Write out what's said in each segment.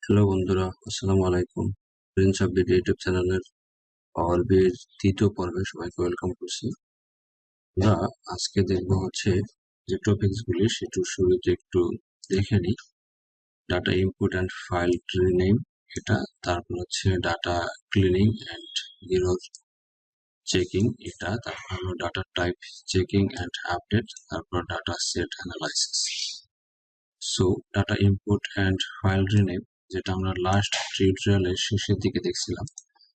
Hello বন্ধুরা, আসসালামু আলাইকুম। প্রিন্স আপডেট ইউটিউব চ্যানেলের পাওয়ার বির তৃতীয় পর্বে সবাইকে ওয়েলকাম করছি। আমরা আজকে দেখব হচ্ছে যে টপিকস গুলি সেটু শুরুতে একটু দেখে নিই। Data input and file rename এটা, তারপর হচ্ছে data cleaning and error checking এটা, তারপর হলো data type checking and update, তারপর data set analysis. So data input and file rename যেটা আমরা লাস্ট টিউটোরিয়ালের শেষের দিকে দেখছিলাম,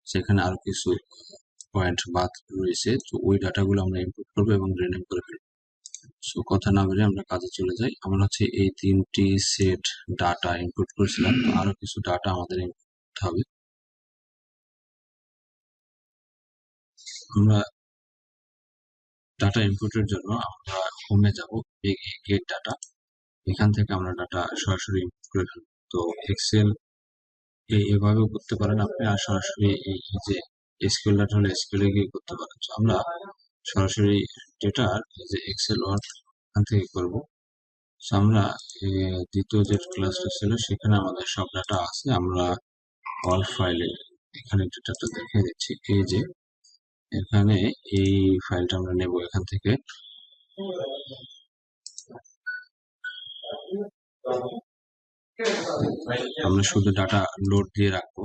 সেখানে আরো কিছু পয়েন্ট বাদ রয়েছে। তো ওই ডাটাগুলো আমরা ইনপুট করবো এবং রিনেম করে ফেলবো। সো কথা না বলে আমরা কাজে চলে যাই। আমরা হচ্ছে এই তিনটি সেট ডাটা ইনপুট করেছিলাম, তো আরো কিছু ডাটা আমাদের ইনপুট করতে হবে। আমরা ডাটা ইনপুটের জন্য আমরা হোমে যাব, গেট ডাটা। এখান থেকে আমরা ডাটা সরাসরি ইনপুট করে ফেলবো। তো এক্সেল এভাবেও করতে পারেন আপনি, আর সরাসরি এই যে এসকিউএল ডাটা হলে এসকিউএল এ গিয়ে করতে পারেন। তো আমরা সরাসরি ডেটার এই যে এক্সেল ওয়ার্ক এখান থেকে করব। সো আমরা দ্বিতীয় যে ক্লাসটা ছিল সেখানে আমাদের সব ডাটা আছে। আমরা অল ফাইলে এখানে ডেটাটা দেখে দিচ্ছি। এই যে এখানে এই ফাইলটা আমরা নেব এখান থেকে। আমরা শুধু ডাটা লোড দিয়ে রাখবো।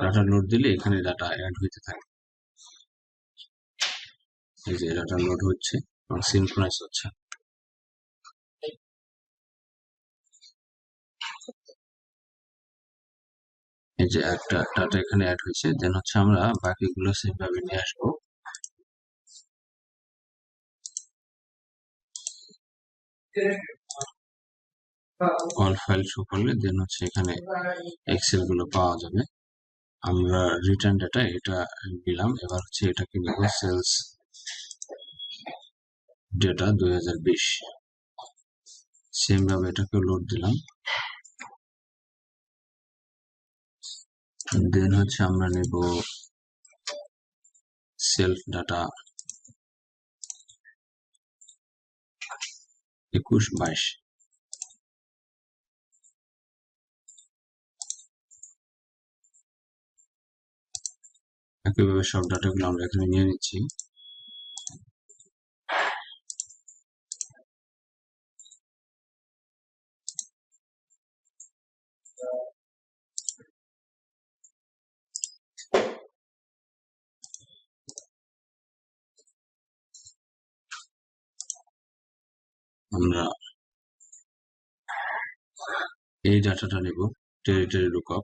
ডাটা লোড দিলে এখানে ডাটা অ্যাড হইতে থাকে। এই যে ডাটা লোড হচ্ছে এবং সিনক্রোনাইজ হচ্ছে। এই যে একটা ডাটা এখানে অ্যাড হয়েছে, দেন হচ্ছে আমরা বাকিগুলো সেম ভাবে নিয়ে আসবো। অল ফাইল শো করলে দেন হচ্ছে এখানে এক্সেল গুলো পাওয়া যাবে। আমরা রিটার্ন ডাটা এটা দিলাম। এবার হচ্ছে এটাকে নিব সেলস ডেটা 2020। সেম ভাবে এটাকে লোড দিলাম। দেন হচ্ছে আমরা নেব সেলফ ডাটা 21-22। একইভাবে সব ডাটাগুলো আমরা এখানে নিয়ে নিচ্ছি। আমরা এই ডাটাটা নেব টেরিটরি লুকআপ।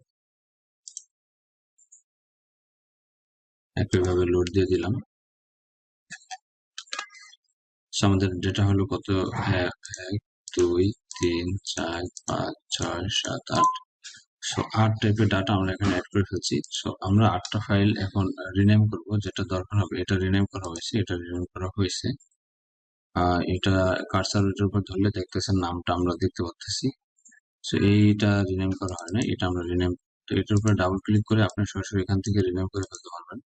একইভাবে লোড দিয়ে দিলাম। আমাদের ডেটা হলো কত? 1, 2, 3, 4, 5, 6, 7, 8। সো 8 টাইপের ডাটা আমরা এখানে অ্যাড করে ফেলছি। সো আমরা 8টা ফাইল এখন রিনেম করব। যেটা দরকার হবে এটা রিনেম করা হয়েছে, এটা রিনেম করা হয়েছে। এটা কার্সারের উপর ধরলে দেখতেছেন নামটা আমরা দেখতে পাচ্ছি। সো এইটা রিনেম করা হয় না, এটা আমরা রিনেম। তো এটার উপরে ডাবল ক্লিক করে আপনি সরাসরি এখান থেকে রিনেম করে ফেলতে পারবেন।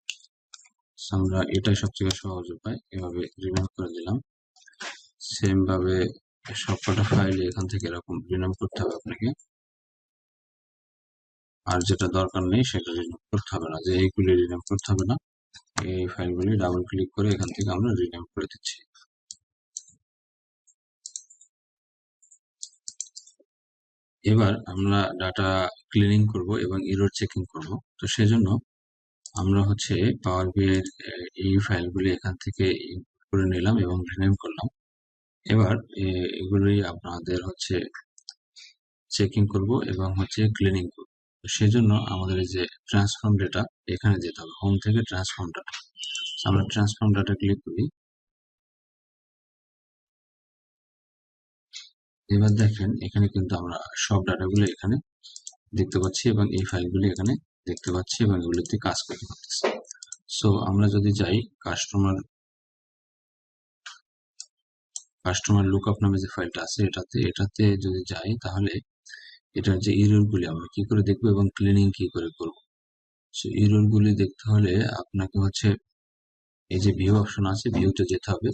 আমরা এটাই সবচেয়ে সহজ উপায়। এভাবে রিনেম করে দিলাম। সেম ভাবে সবকটা ফাইল এখান থেকে এরকম রিনেম করতে হবে আপনাকে। আর যেটা দরকার নেই সেটা রিনেম করতে হবে না, যে এইগুলি রিনেম করতে হবে না। এই ফাইলগুলি ডাবল ক্লিক করে এখান থেকে আমরা রিনেম করে দিচ্ছি। এবার আমরা ডাটা ক্লিনিং করব এবং এরর চেকিং করব। তো সেজন্য আমরা হচ্ছে পাওয়ার বি এর এই ফাইলগুলি এখান থেকে ইম্পোর্ট করে নিলাম এবং রিনেম করলাম। এবার এগুলি আপনাদের হচ্ছে চেকিং করব এবং হচ্ছে ক্লিনিং করব। তো সেজন্য আমাদের এই যে ট্রান্সফর্ম ডেটা এখানে যেতে হবে, হোম থেকে ট্রান্সফর্ম ডাটা। আমরা ট্রান্সফর্ম ডাটা ক্লিক করি। এবার দেখেন এখানে কিন্তু আমরা সব ডাটাগুলো এখানে দেখতে পাচ্ছি এবং এই ফাইলগুলি এখানে দেখতে পাচ্ছি এবং এগুলিতে কাজ করতে পারতেছি। সো আমরা যদি যাই কাস্টমার লুকআপ নামে যে ফাইলটা আছে এটাতে যদি যাই, তাহলে এটার যে এরর গুলি আমরা কি করে দেখবো এবং ক্লিনিং কি করে করব। সো এরর গুলি দেখতে হলে আপনাকে হচ্ছে এই যে ভিউ অপশন আছে, ভিউতে যেতে হবে।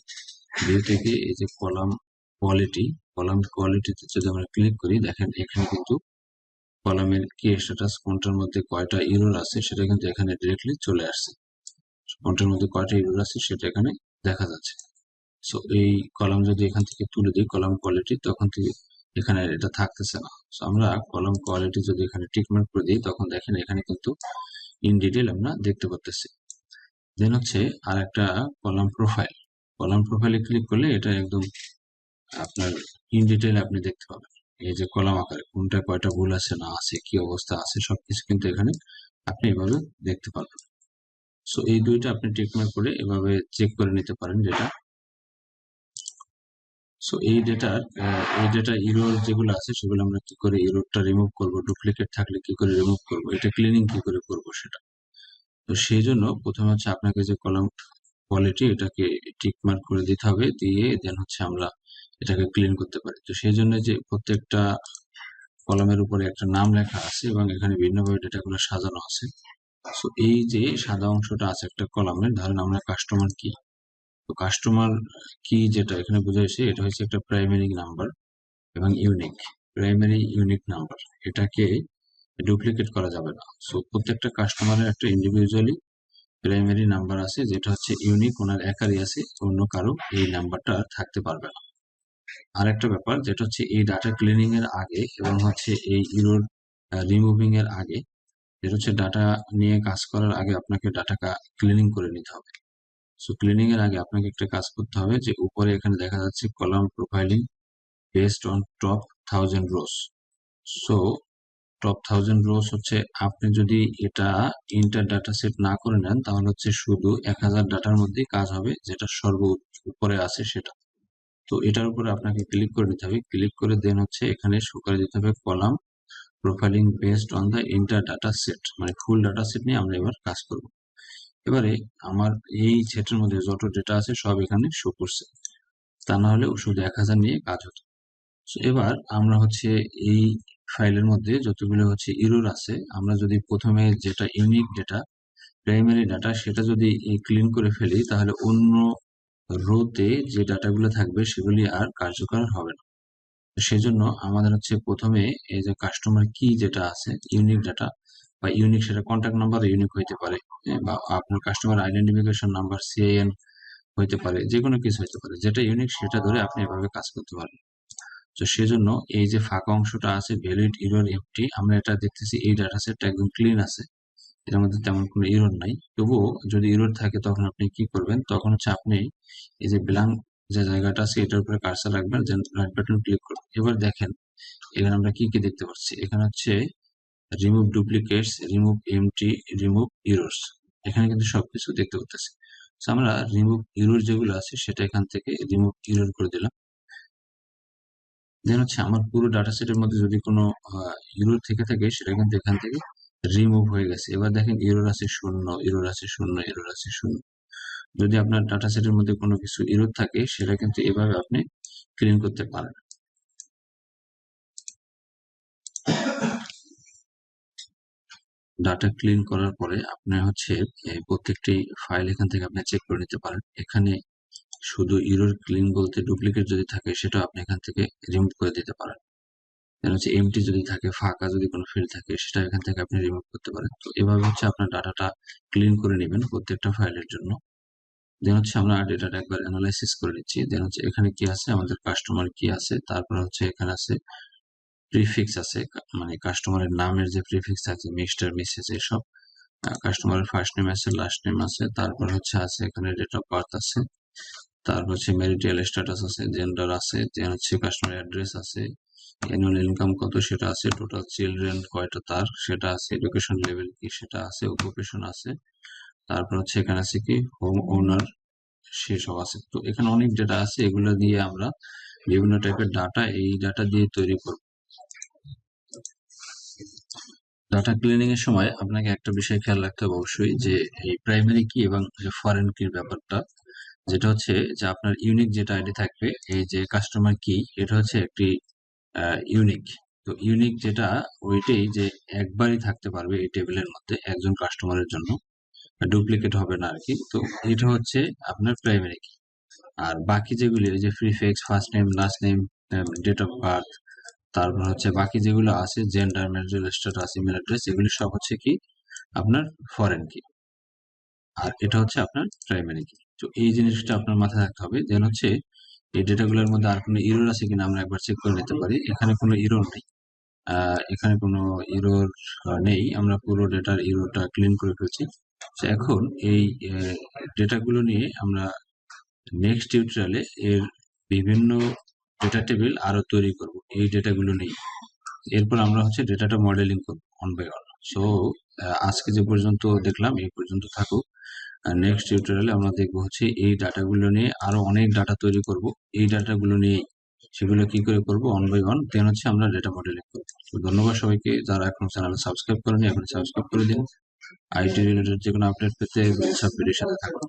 ভিউ থেকে এই যে কলাম কোয়ালিটিতে যদি আমরা ক্লিক করি, দেখেন এখানে কিন্তু কলামের কি স্ট্যাটাস, কোনটার মধ্যে কয়টা ইরর আছে সেটা কিন্তু এখানে ডিরেক্টলি চলে আসছে। কোনটার মধ্যে কয়টা ইরর আছে সেটা এখানে দেখা যাচ্ছে। সো এই কলাম যদি এখান থেকে তুলে দিই কলাম কোয়ালিটি, তখন থেকে এখানে এটা থাকতেছে না। সো আমরা কলাম কোয়ালিটি যদি এখানে টিকমার্ক করে দিই, তখন দেখেন এখানে কিন্তু ইন ডিটেল আমরা দেখতে পাচ্ছি। দেন হচ্ছে আর একটা কলাম প্রোফাইল। কলাম প্রোফাইলে ক্লিক করলে এটা একদম আপনার ইন ডিটেল আপনি দেখতে পাবেন। এই যে কলাম আকারে কোনটা কয়টা ভুল আছে না আছে, কি অবস্থা আছে, সবকিছু কিন্তু এখানে আপনি এভাবে দেখতে পারবেন। সো এই দুইটা আপনি টিকমার্ক করে এভাবে চেক করে নিতে পারেন যেটা। সো এই ডেটা ইরর যেগুলো আছে সেগুলো আমরা কি করে ইররটা রিমুভ করব, ডুপ্লিকেট থাকলে কি করে রিমুভ করব, এটা ক্লিনিং কি করে করব সেটা। তো সেই জন্য প্রথমে হচ্ছে আপনাকে যে কলাম কোয়ালিটি এটাকে টিক মার্ক করে দিতে হবে, দিয়ে দেন হচ্ছে আমরা এটাকে ক্লিন করতে পারি। তো সেই জন্য যে প্রত্যেকটা কলামের উপরে একটা নাম লেখা আছে এবং এখানে ভিন্নভাবে ডেটাগুলো সাজানো আছে। সো এই যে সাদা অংশটা আছে একটা কলামের, ধরেন আমরা কাস্টমার কি, তো কাস্টমার কি যেটা এখানে বোঝাইছে এটা হচ্ছে একটা প্রাইমারি নাম্বার এবং ইউনিক, প্রাইমারি ইউনিক নাম্বার, এটাকে ডুপ্লিকেট করা যাবে না। সো প্রত্যেকটা কাস্টমারের একটা ইন্ডিভিজুয়ালি প্রাইমারি নাম্বার আছে যেটা হচ্ছে ইউনিক, ওনার একারই আছে, অন্য কারো এই নাম্বারটা থাকতে পারবে না। আর একটা ব্যাপার যেটা হচ্ছে এই ডাটা ক্লিনিং এর আগে এবং হচ্ছে এই ইরর রিমুভিং এর আগে, যেটা হচ্ছে ডাটা নিয়ে কাজ করার আগে আপনাকে ডাটাটা ক্লিনিং করে নিতে হবে। সো ক্লিনিং এর আগে আপনাকে একটা কাজ করতে হবে, যে উপরে এখানে দেখা যাচ্ছে column profiling based on top 1000 rose. So top 1000 rose হচ্ছে আপনি যদি এটা ইন্টার ডাটা সেট না করে নেন তাহলে হচ্ছে শুধু 1000 ডাটার মধ্যেই কাজ হবে, যেটা সর্ব উপরে আছে সেটা। তো এটার উপরে আপনাকে ক্লিক করে নিতে হবে, ক্লিক করে দেন হচ্ছে এখানে শো করে দিতে হবে column profiling based on the inter data set, মানে ফুল ডাটা সেট নিয়ে আমরা এবার কাজ করব। এবারে আমার এই সেটের মধ্যে যত ডেটা আছে সব এখানে শো করছে, তা না হলে শুধু 1000 নিয়ে কাজ হতো। এবার আমরা হচ্ছে এই ফাইলের মধ্যে যতগুলো হচ্ছে ইরর আছে, আমরা যদি প্রথমে যেটা ইউনিক ডেটা প্রাইমারি ডাটা সেটা যদি ক্লিন করে ফেলি, তাহলে অন্য রোতে যে ডাটাগুলো থাকবে সেগুলি আর কার্যকর হবে না। সেজন্য আমাদের হচ্ছে প্রথমে এই যে কাস্টমার কি যেটা আছে ইউনিক ডাটা বা ইউনিক, সেটা কন্ট্যাক্ট নাম্বার ইউনিক হইতে পারে, বা আপনার কাস্টমার আইডেন্টিফিকেশন নাম্বার সিআইএন হইতে পারে, যে কোনো কিছু হইতে পারে, যেটা ইউনিক সেটা ধরে আপনি এভাবে কাজ করতে পারবেন। তো সেজন্য এই যে ফাঁকা অংশটা আছে ভ্যালিড ইরর এমটি, আমরা এটা দেখতেছি এই ডাটা সেটটা একদম ক্লিন আছে, এর মধ্যে তেমন কোনো ইরর নাই। তবুও যদি ইরর থাকে তখন আপনি কি করবেন, তখন হচ্ছে আপনি এই যে ব্ল্যাঙ্ক যে জায়গাটা আছে এটার উপরে কার্সার রাখবেন, দেন রাইট বাটন ক্লিক করবেন। এবার দেখেন এখানে আমরা কি কি দেখতে পাচ্ছি, এখানে হচ্ছে remove duplicates, remove empty, remove errors, এখানে কিন্তু সবকিছু দেখতে পাচ্ছি। আমরা রিমুভ ইরর যেগুলো আছে সেটা এখান থেকে রিমুভ ইরর করে দিলাম। দেন হচ্ছে আমার পুরো ডাটা সেটের মধ্যে যদি কোনো ইরর থেকে থাকে সেটা কিন্তু এখান থেকে রিমুভ হয়ে গেছে। এবার দেখেন ইরর আছে 0, ইরর আছে 0, ইরর আছে 0। যদি আপনার ডাটা সেটের মধ্যে কোনো কিছু ইরর থাকে সেটা কিন্তু এভাবে আপনি ক্লিন করতে পারেন। ডাটা ক্লিন করার পরে আপনি হচ্ছে প্রত্যেকটি ফাইল এখান থেকে আপনি চেক করে নিতে পারেন। এখানে শুধু ইরর ক্লিন বলতে ডুপ্লিকেট যদি থাকে সেটা আপনি এখান থেকে রিমুভ করে দিতে পারেন। দেন হচ্ছে এমটি যদি থাকে, ফাঁকা যদি কোনো ফিল্ড থাকে সেটা এখান থেকে আপনি রিমুভ করতে পারেন। তো এভাবে হচ্ছে আপনার ডাটাটা ক্লিন করে নেবেন প্রত্যেকটা ফাইলের জন্য। দেন হচ্ছে আমরা ডেটাটা একবার অ্যানালাইসিস করে নিচ্ছি। দেন হচ্ছে এখানে কি আছে, আমাদের কাস্টমার কি আছে, তারপর হচ্ছে এখানে আছে প্রিফিক্স আছে, মানে কাস্টমারের নামের যে প্রিফিক্স আছে মিস্টার মিসেস এসব, কাস্টমারের ফার্স্ট নেম আছে, লাস্ট নেম আছে, তারপর হচ্ছে আছে এখানে ডেট অফ বার্থ আছে, তারপর হচ্ছে ম্যারিটাল স্ট্যাটাস আছে, জেন্ডার আছে, দেন হচ্ছে কাস্টমার অ্যাড্রেস আছে, অ্যানুয়াল ইনকাম কত সেটা আছে, টোটাল চিলড্রেন কয়টা তার সেটা আছে, এডুকেশন লেভেল কি সেটা আছে, অকুপেশন আছে, তারপর হচ্ছে এখানে আছে কি হোম ওনার সেসব আছে। তো এখানে অনেক ডেটা আছে, এগুলো দিয়ে আমরা বিভিন্ন টাইপের ডাটা এই ডাটা দিয়ে তৈরি করব। ডাটা ক্লিনিং এর সময় আপনাকে একটা বিষয় খেয়াল রাখতে হবে অবশ্যই, যে এই প্রাইমারি কি এবং ফরেন কির ব্যাপারটা, যেটা হচ্ছে যে আপনার ইউনিক যেটা আইডি থাকবে, এই যে কাস্টমার কি এটা হচ্ছে একটি ইউনিক। তো ইউনিক যেটা ওইটাই যে একবারই থাকতে পারবে এই টেবিলের মধ্যে একজন কাস্টমারের জন্য, ডুপ্লিকেট হবে না আর কি। তো এটা হচ্ছে আপনার প্রাইমারি কি। আর বাকি যেগুলি ওই যে prefix, first name, last name, date of birth, তারপর হচ্ছে বাকি যেগুলো আছে gender, marital status, email address, এগুলি সব হচ্ছে কি আপনার ফরেন কি, আর এটা হচ্ছে আপনার প্রাইমারি কি। তো এই জিনিসটা আপনার মাথায় রাখতে হবে। দেন হচ্ছে এই ডেটাগুলোর মধ্যে আর কোনো ইরর আছে কিনা আমরা একবার চেক করে নিতে পারি। এখানে কোনো ইরর নেই, এখানে কোনো ইরর নেই, আমরা পুরো ডেটার ইররটা ক্লিন করে ফেলছি। তো এখন এই ডেটাগুলো নিয়ে আমরা নেক্সট টিউটোরিয়ালে এর বিভিন্ন ডেটা টেবিল আরো তৈরি করব এই ডেটাগুলো নিয়ে। এরপর আমরা হচ্ছে ডেটাটা মডেলিং করব অন বাই অন। সো আজকে যে পর্যন্ত দেখলাম এই পর্যন্ত থাকুক। নেক্সট টিউটোরিয়ালে আমরা দেখবো হচ্ছে এই ডাটাগুলো নিয়ে আরো অনেক ডাটা তৈরি করব। এই ডাটাগুলো নিয়ে সেগুলো কি করে করব অন বাই অন, দেন হচ্ছে আমরা ডেটা মডেলিং করবো। তো ধন্যবাদ সবাইকে, যারা এখন চ্যানেল সাবস্ক্রাইব করেনি এখন সাবস্ক্রাইব করে দিন। আইটি রিলেটেড যে কোনো আপডেট পেতে সাবস্ক্রাইবের সাথে থাকুন।